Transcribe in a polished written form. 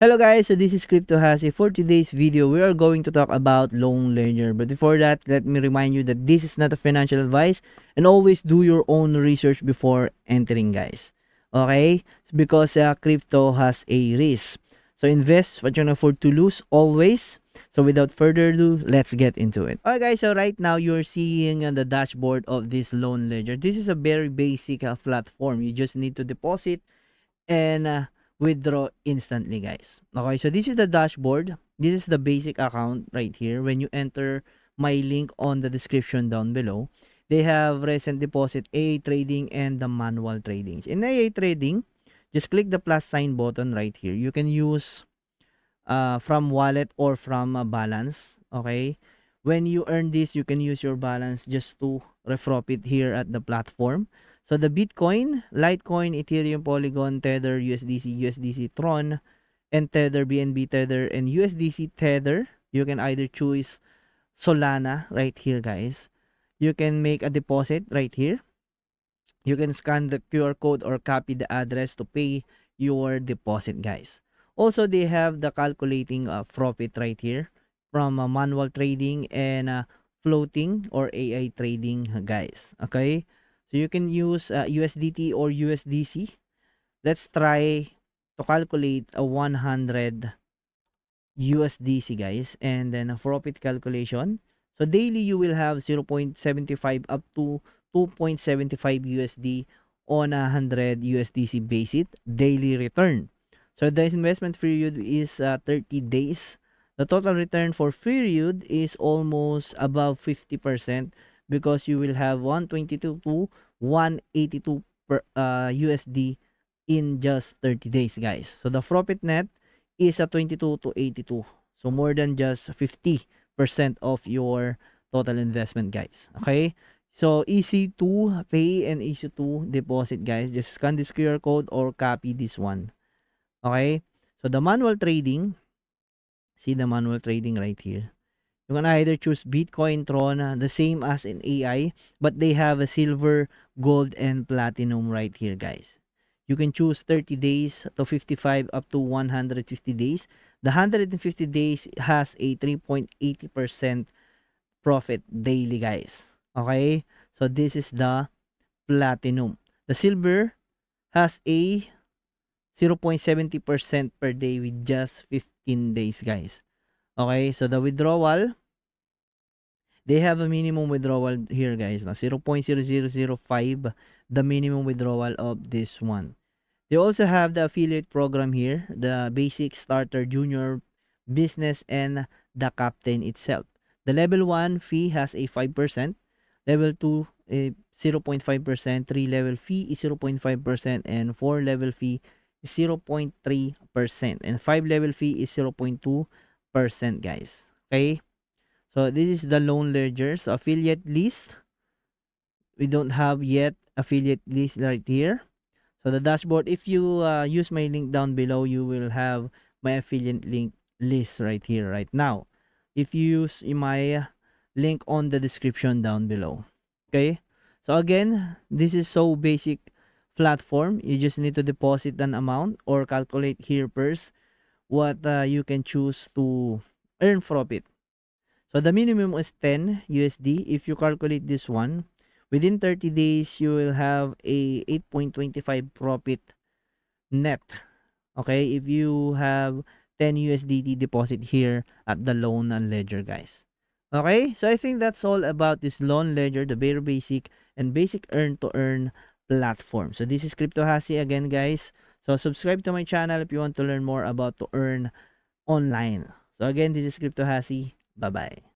Hello guys, so this is Crypto Hasi. For today's video, we are going to talk about Loan Ledger. But before that, let me remind you that this is not a financial advice and always do your own research before entering, guys. Okay? Because crypto has a risk. So invest what you can afford to lose always. So without further ado, let's get into it. Alright guys, so right now you're seeing the dashboard of this Loan Ledger. This is a very basic platform. You just need to deposit and withdraw instantly, guys. Okay, so this is the dashboard. This is the basic account right here. When you enter my link on the description down below, they have recent deposit, AA trading, and the manual tradings. In AA trading, just click the plus sign button right here. You can use from wallet or from balance. Okay, when you earn this, you can use your balance just to refrop it here at the platform. So the Bitcoin, Litecoin, Ethereum, Polygon, Tether, USDC, Tron, and Tether, BNB Tether, and USDC Tether, you can either choose Solana right here, guys. You can make a deposit right here. You can scan the QR code or copy the address to pay your deposit, guys. Also, they have the calculating profit right here from manual trading and floating or AI trading, guys. Okay, so you can use USDT or USDC. Let's try to calculate a 100 USDC, guys, and then a profit calculation. So daily you will have 0.75 up to 2.75 USD on a 100 USDC basis daily return. So the investment period is 30 days. The total return for period is almost above 50% because you will have 122 to 182 per USD in just 30 days, guys. So the profit net is a 22 to 82. So more than just 50% of your total investment, guys. Okay? So easy to pay and easy to deposit, guys. Just scan this QR code or copy this one. Okay? So the manual trading, see the manual trading right here. You can either choose Bitcoin, Tron, the same as in AI, but they have a silver, gold, and platinum right here, guys. You can choose 30 days to 55 up to 150 days. The 150 days has a 3.80% profit daily, guys. Okay? So this is the platinum. The silver has a 0.70% per day with just 15 days, guys. Okay? So the withdrawal, they have a minimum withdrawal here, guys. Now 0.0005 the minimum withdrawal of this one. They also have the affiliate program here, the basic, starter, junior, business, and the captain itself. The level 1 fee has a 5%, level 2 a 0.5%, 3 level fee is 0.5%, and 4 level fee is 0.3%, and 5 level fee is 0.2%, guys. Okay? So this is the loan ledgers affiliate list. We don't have yet affiliate list right here. So the dashboard, if you use my link down below, you will have my affiliate link list right here, right now. If you use my link on the description down below. Okay. So again, this is so basic platform. You just need to deposit an amount or calculate here first what you can choose to earn profit. So the minimum is 10 USD. If you calculate this one, within 30 days, you will have a 8.25 profit net. Okay, if you have 10 USDT deposit here at the loan ledger, guys. Okay, so I think that's all about this loan ledger, the very basic and basic earn to earn platform. So this is Crypto Hasi again, guys. So subscribe to my channel if you want to learn more about to earn online. So again, this is Crypto Hasi. Bye bye.